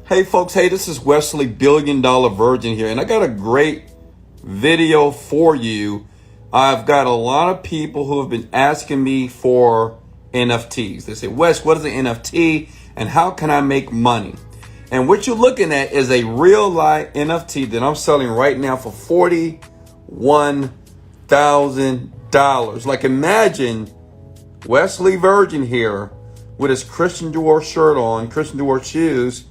Hey folks, hey, this is Wesley $1 billion Virgin here, and I got a great video for you. I've got a lot of people who have been asking me for NFTs. They say, Wes, what is an NFT and how can I make money? And what you're looking at is a real life NFT that I'm selling right now for $41,000. Like imagine Wesley Virgin here with his Christian Dior shirt on, Christian Dior shoes,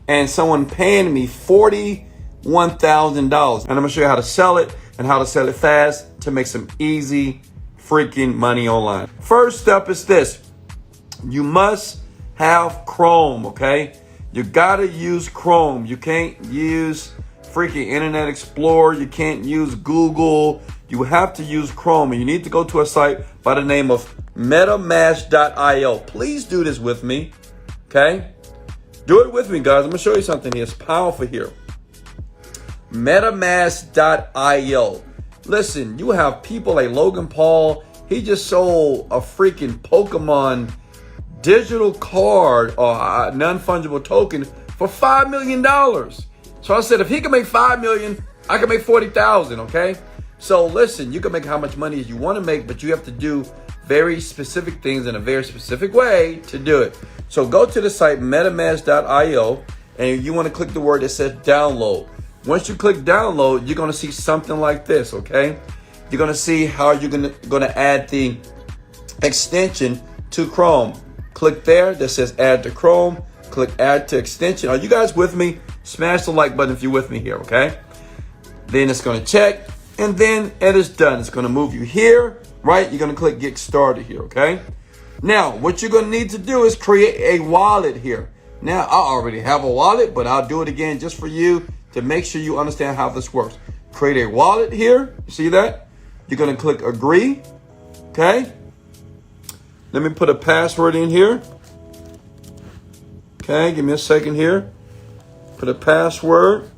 and someone paying me $41,000. And I'm gonna show you how to sell it and how to sell it fast to make some easy freaking money online. First step is this. You must have Chrome, okay? You gotta use Chrome. You can't use freaking Internet Explorer. You can't use Google. You have to use Chrome, and you need to go to a site by the name of metamask.io. Please do this with me, okay? Do it with me, guys. I'm gonna show you something here. It's powerful here. metamask.io. Listen, you have people like Logan Paul. He just sold a freaking Pokemon digital card or a non-fungible token for $5 million. So I said, if he can make $5 million, I can make 40,000, okay? So listen, you can make how much money as you want to make, but you have to do very specific things in a very specific way to do it. So go to the site metamask.io and you want to click the word that says download. Once you click download, you're going to see something like this, okay? You're going to see how you're going to add the extension to Chrome. Click there that says add to Chrome. Click add to extension. Are you guys with me? Smash the like button if you're with me here, okay? Then it's going to check and then it is done. It's going to move you here, right? You're going to click get started here, okay? Now, what you're going to need to do is create a wallet here. Now, I already have a wallet, but I'll do it again just for you to make sure you understand how this works. Create a wallet here. You see that? You're going to click agree, okay? Let me put a password in here. Okay, give me a second here. Put a password.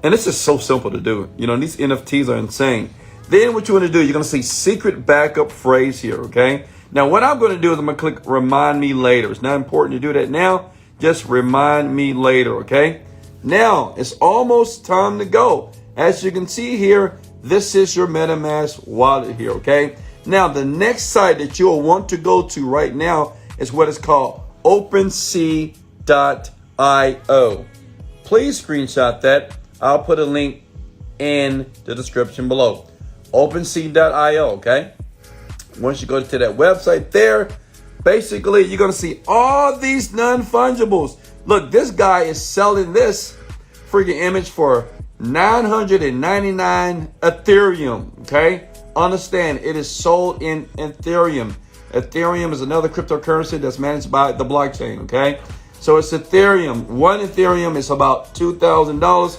And this is so simple to do. You know, these NFTs are insane. Then what you want to do, you're going to see secret backup phrase here, okay? Now, what I'm going to do is I'm going to click remind me later. It's not important to do that now. Just remind me later, okay? Now, it's almost time to go. As you can see here, this is your MetaMask wallet here, okay? Now, the next site that you'll want to go to right now is what is called OpenSea.io. Please screenshot that. I'll put a link in the description below. OpenSea.io, okay? Once you go to that website there, basically you're going to see all these non-fungibles. Look, this guy is selling this freaking image for 999 Ethereum, okay? Understand, it is sold in Ethereum. Ethereum is another cryptocurrency that's managed by the blockchain, okay? So it's Ethereum. One Ethereum is about $2,000.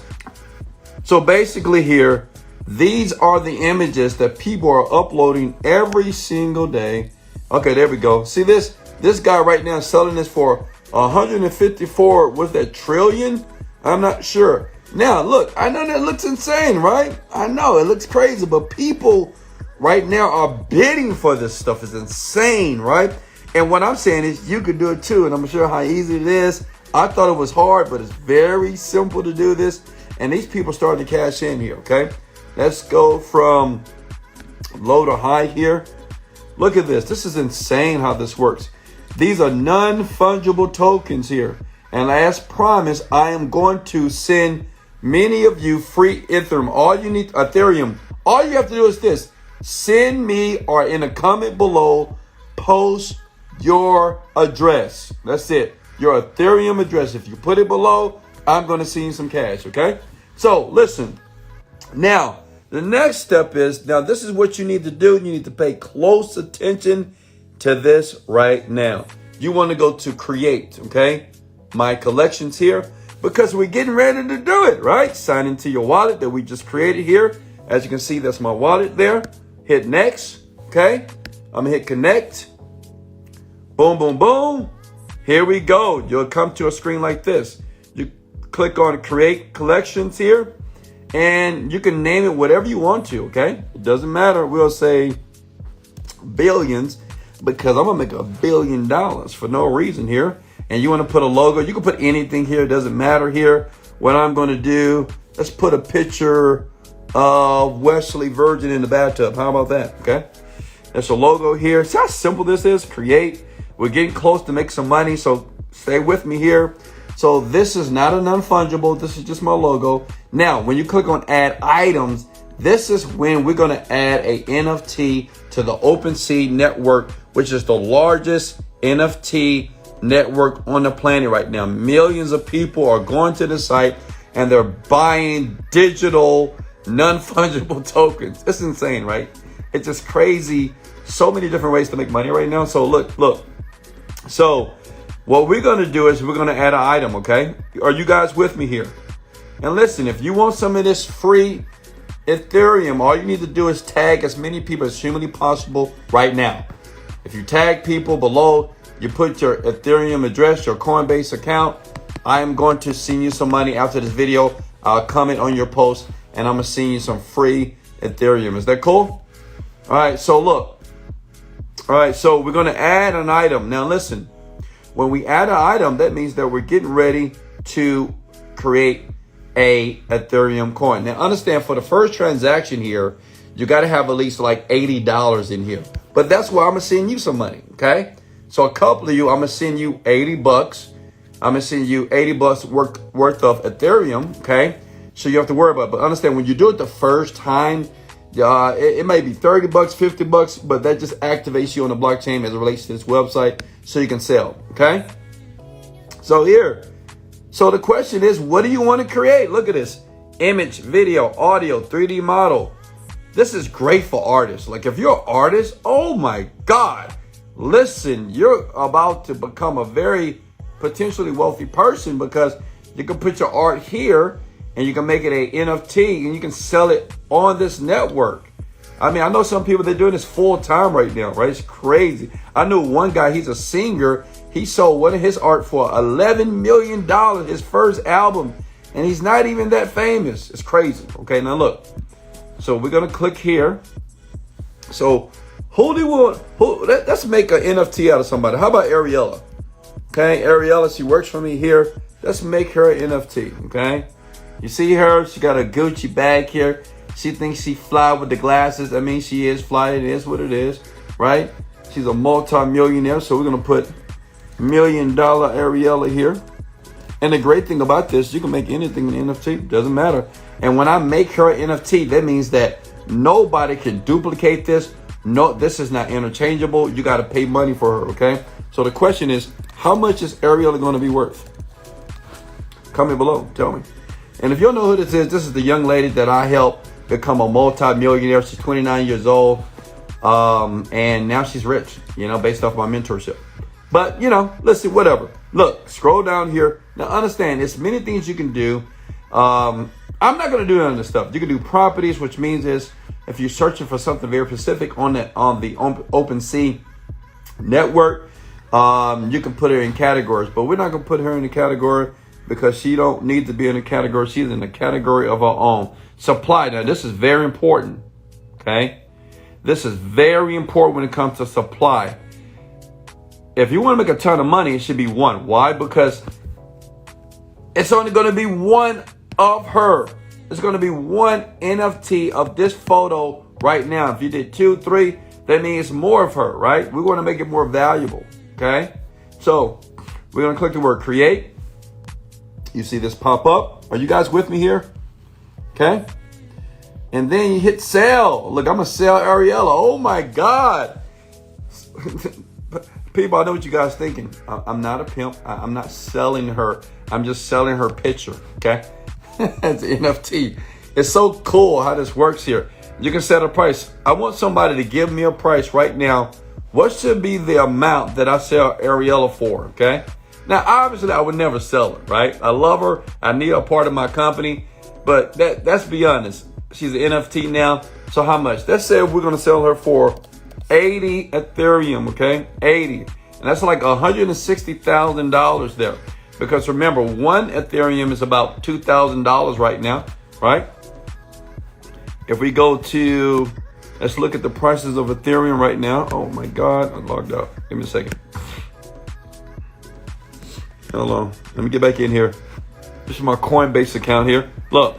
So basically here, these are the images that people are uploading every single day. Okay, there we go. See this? This guy right now is selling this for 154, what's that, trillion? I'm not sure. Now, look, I know that looks insane, right? I know, it looks crazy, but people right now are bidding for this stuff. It's insane, right? And what I'm saying is you could do it too, and I'm sure how easy it is. I thought it was hard, but it's very simple to do this. And these people starting to cash in here, okay? Let's go from low to high here. Look at this. This is insane how this works. These are non-fungible tokens here. And as promised, I am going to send many of you free Ethereum. All you need, Ethereum. All you have to do is this. Send me, or in a comment below, post your address. That's it. Your Ethereum address. If you put it below, I'm going to send you some cash, okay? So, listen. Now, the next step is, now this is what you need to do. You need to pay close attention to this right now. You want to go to create, okay? My collections here, because we're getting ready to do it, right? Sign into your wallet that we just created here. As you can see, that's my wallet there. Hit next, okay? I'm going to hit connect. Boom, boom, boom. Here we go. You'll come to a screen like this. You click on create collections here, and you can name it whatever you want to, okay? It doesn't matter. We'll say billions, because I'm going to make $1 billion for no reason here. and you want to put a logo, you can put anything here. It doesn't matter here. What I'm going to do, let's put a picture of Wesley Virgin in the bathtub. How about that? Okay. There's a logo here. See how simple this is? Create. We're getting close to make some money, so stay with me here. So this is not a non-fungible. This is just my logo. Now, when you click on add items, this is when we're going to add a NFT to the OpenSea network, which is the largest NFT network on the planet right now. Millions of people are going to the site and they're buying digital non-fungible tokens. It's insane, right? It's just crazy. So many different ways to make money right now. So look. So what we're going to do is we're going to add an item, okay? Are you guys with me here? And listen, if you want some of this free Ethereum, all you need to do is tag as many people as humanly possible right now. If you tag people below, you put your Ethereum address, your Coinbase account, I am going to send you some money after this video. I'll comment on your post and I'm going to send you some free Ethereum. Is that cool? All right, so look. All right, so we're going to add an item. Now listen, when we add an item, that means that we're getting ready to create a Ethereum coin. Now understand, for the first transaction here, you got to have at least like $80 in here. But that's why I'm going to send you some money, okay? So a couple of you, I'm going to send you $80. I'm going to send you $80 worth of Ethereum, okay? So you have to worry about it. But understand, when you do it the first time, it may be $30, $50, but that just activates you on the blockchain as it relates to this website so you can sell, okay? So here, so the question is, what do you want to create? Look at this. Image, video, audio, 3D model. This is great for artists. Like if you're an artist, oh my God, listen, you're about to become a very potentially wealthy person because you can put your art here and you can make it a NFT and you can sell it on this network. I mean, I know some people, they're doing this full time right now, right? It's crazy. I knew one guy, he's a singer. He sold one of his art for $11 million, his first album, and he's not even that famous. It's crazy. Okay, now look. So we're gonna click here. So let's make an NFT out of somebody. How about Ariella? Okay, Ariella, she works for me here. Let's make her an NFT, okay? You see her, she got a Gucci bag here. She thinks she fly with the glasses. I mean, she is fly, it is what it is, right? She's a multi-millionaire, so we're gonna put $1 million Ariella here. And the great thing about this, you can make anything an NFT, doesn't matter. And when I make her an NFT, that means that nobody can duplicate this. No, this is not interchangeable. You got to pay money for her, okay? So the question is, how much is Ariella going to be worth? Comment below, tell me. And if you don't know who this is the young lady that I helped become a multi-millionaire. She's 29 years old. And now she's rich, you know, based off my mentorship. But, you know, listen, whatever. Look, scroll down here. Now, understand, there's many things you can do. I'm not going to do none of this stuff. You can do properties, which means is if you're searching for something very specific on the OpenSea network, you can put her in categories. But we're not going to put her in a category because she don't need to be in a category. She's in a category of her own. Supply. Now, this is very important. Okay? This is very important when it comes to supply. If you want to make a ton of money, it should be one. Why? Because it's only going to be one of her. It's going to be one NFT of this photo right now. If you did 2, 3, that means more of her, right? We want to make it more valuable, okay? So we're going to click the word create. You see this pop up. Are you guys with me here? Okay. And then you hit sell. Look, I'm going to sell Ariella. Oh my God. People, I know what you guys thinking. I'm not a pimp. I'm not selling her. I'm just selling her picture, okay? It's an NFT. It's so cool how this works here. You can set a price. I want somebody to give me a price right now. What should be the amount that I sell Ariella for, okay? Now, obviously, I would never sell her, right? I love her. I need her part of my company. But let's be honest. She's an NFT now. So how much? Let's say we're going to sell her for 80 Ethereum, okay? 80. And that's like $160,000 there. Because remember, one Ethereum is about $2,000 right now, right? If we go to, let's look at the prices of Ethereum right now. Oh my God, I logged out. Give me a second. Hold on. Let me get back in here. This is my Coinbase account here. Look.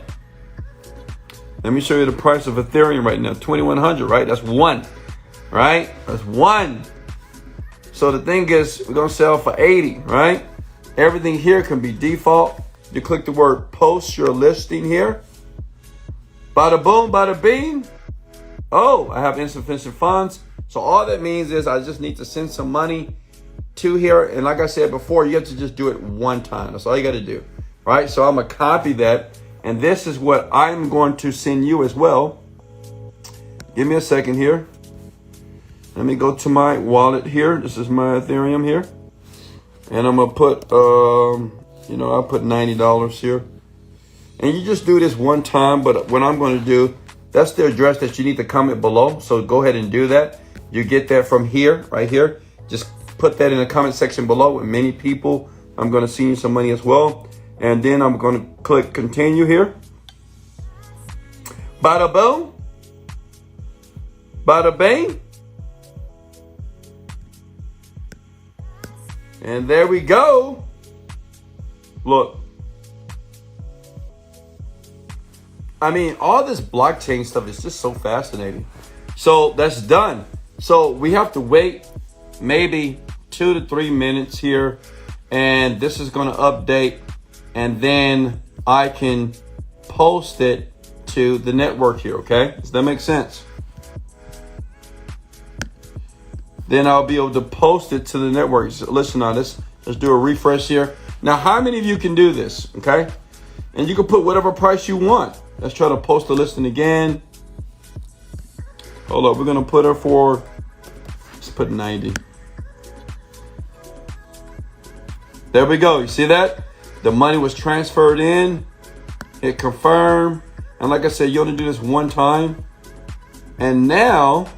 Let me show you the price of Ethereum right now. 2,100, right? That's one. Right? That's one. So the thing is, we're going to sell for 80, right? Everything here can be default. You click the word post your listing here. Bada boom, bada bing. Oh, I have insufficient funds. So all that means is I just need to send some money to here. And like I said before, you have to just do it one time. That's all you got to do. Right? So I'm going to copy that. And this is what I'm going to send you as well. Give me a second here. Let me go to my wallet here. This is my Ethereum here. And I'm going to put, I'll put $90 here. And you just do this one time. But what I'm going to do, that's the address that you need to comment below. So go ahead and do that. You get that from here, right here. Just put that in the comment section below. And many people, I'm going to send you some money as well. And then I'm going to click continue here. Bada boom. Bada bang. And there we go. Look. I mean, all this blockchain stuff is just so fascinating. So that's done. So we have to wait maybe 2 to 3 minutes here. And this is going to update. And then I can post it to the network here, okay? Does that make sense? Then I'll be able to post it to the network. So listen now, let's do a refresh here. Now, how many of you can do this, okay? And you can put whatever price you want. Let's try to post the listing again. Hold up, we're gonna put her for, let's put 90. There we go, you see that? The money was transferred in, hit confirm. And like I said, you only do this one time. And now,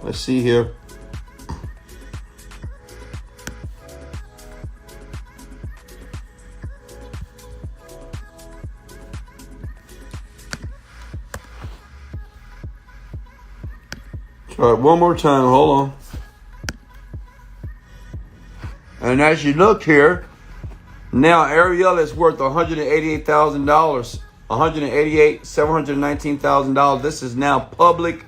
let's see here. Try it one more time, hold on. And as you look here, now Ariel is worth $188,000, $719,000. This is now public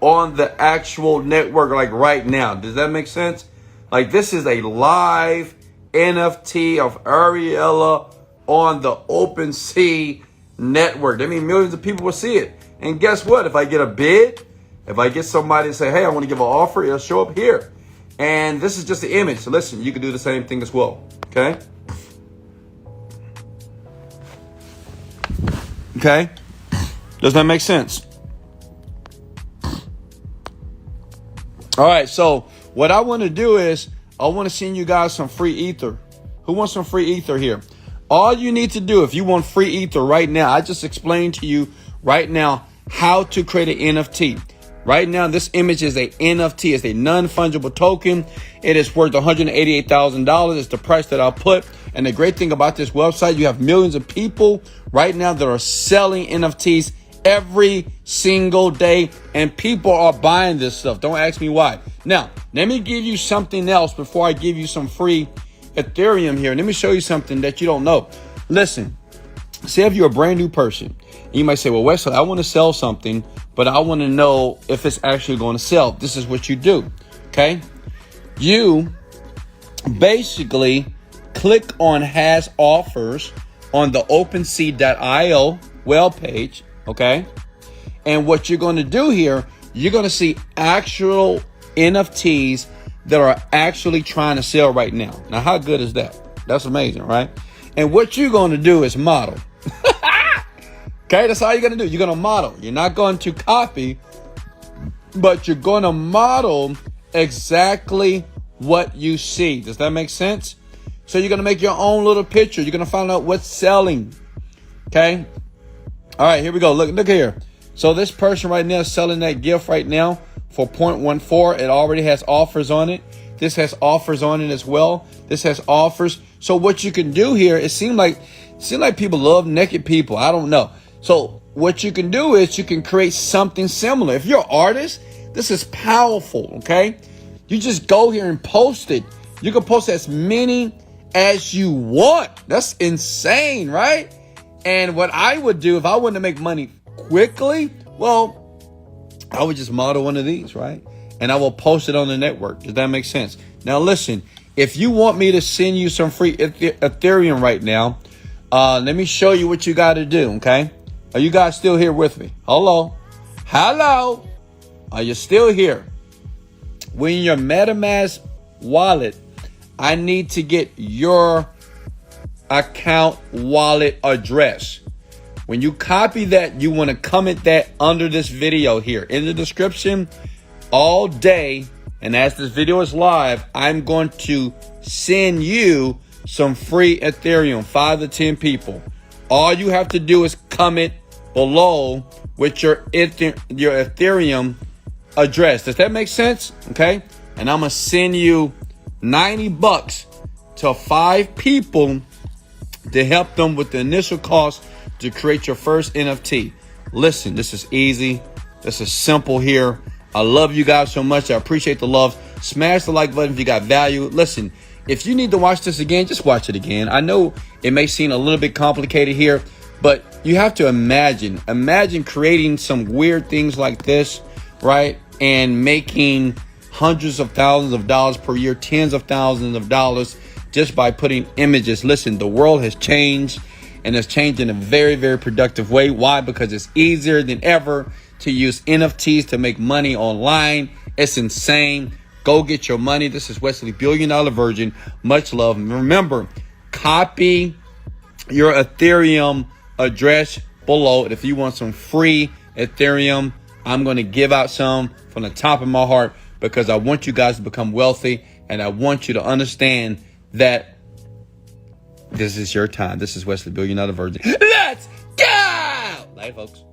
on the actual network, like right now. Does that make sense? Like this is a live NFT of Ariella on the OpenSea network. That means millions of people will see it. And guess what? If I get a bid, if I get somebody to say, hey, I want to give an offer, it'll show up here. And this is just the image. So listen, you can do the same thing as well. Okay. Okay. Does that make sense? All right. So what I want to do is I want to send you guys some free ether. Who wants some free ether here? All you need to do if you want free ether right now, I just explained to you right now how to create an NFT. Right now, this image is a NFT. It's a non-fungible token. It is worth $188,000. It's the price that I'll put. And the great thing about this website, you have millions of people right now that are selling NFTs every single day. And people are buying this stuff. Don't ask me why. Now, let me give you something else before I give you some free Ethereum here. Let me show you something that you don't know. Listen, say if you're a brand new person, and you might say, well, Wesley, I want to sell something, but I want to know if it's actually going to sell. This is what you do, okay? You basically click on Has Offers on the OpenSea.io web page, okay? And what you're going to do here, you're going to see actual NFTs that are actually trying to sell right now. Now, how good is that? That's amazing, right? And what you're going to do is model. Okay, that's all you're going to do. You're going to model. You're not going to copy, but you're going to model exactly what you see. Does that make sense? So you're going to make your own little picture. You're going to find out what's selling. Okay. All right, here we go. Look here. So this person right now is selling that gift right now for 0.14. It already has offers on it. This has offers on it as well. This has offers. So what you can do here, it seems like people love naked people. I don't know. So what you can do is you can create something similar. If you're an artist, This is powerful, okay? You just go here and post it. You can post as many as you want. That's insane, right? And what I would do if I wanted to make money quickly, well, I would just model one of these, right? And I will post it on the network. Does that make sense? Now, listen, if you want me to send you some free Ethereum right now, let me show you what you got to do, okay? Are you guys still here with me? Hello? Hello? Are you still here? When your MetaMask wallet, I need to get your account wallet address. When you copy that, you want to comment that under this video here in the description all day. And as this video is live, I'm going to send you some free Ethereum, 5 to 10 people. All you have to do is comment below with your Ethereum address. Does that make sense? Okay. And I'm going to send you $90 to 5 people to help them with the initial cost to create your first NFT. Listen, this is easy. This is simple here. I love you guys so much. I appreciate the love. Smash the like button if you got value. Listen, if you need to watch this again, just watch it again. I know it may seem a little bit complicated here, but you have to imagine creating some weird things like this, right? And making hundreds of thousands of dollars per year, tens of thousands of dollars just by putting images. Listen, the world has changed, and it's changed in a very, very productive way. Why? Because it's easier than ever to use NFTs to make money online. It's insane. Go get your money. This is Wesley, $1 billion Virgin. Much love. And remember, copy your Ethereum address below. If you want some free Ethereum, I'm going to give out some from the top of my heart because I want you guys to become wealthy, and I want you to understand that this is your time. This is Wesley, $1 billion Virgin. Let's go! Bye, folks.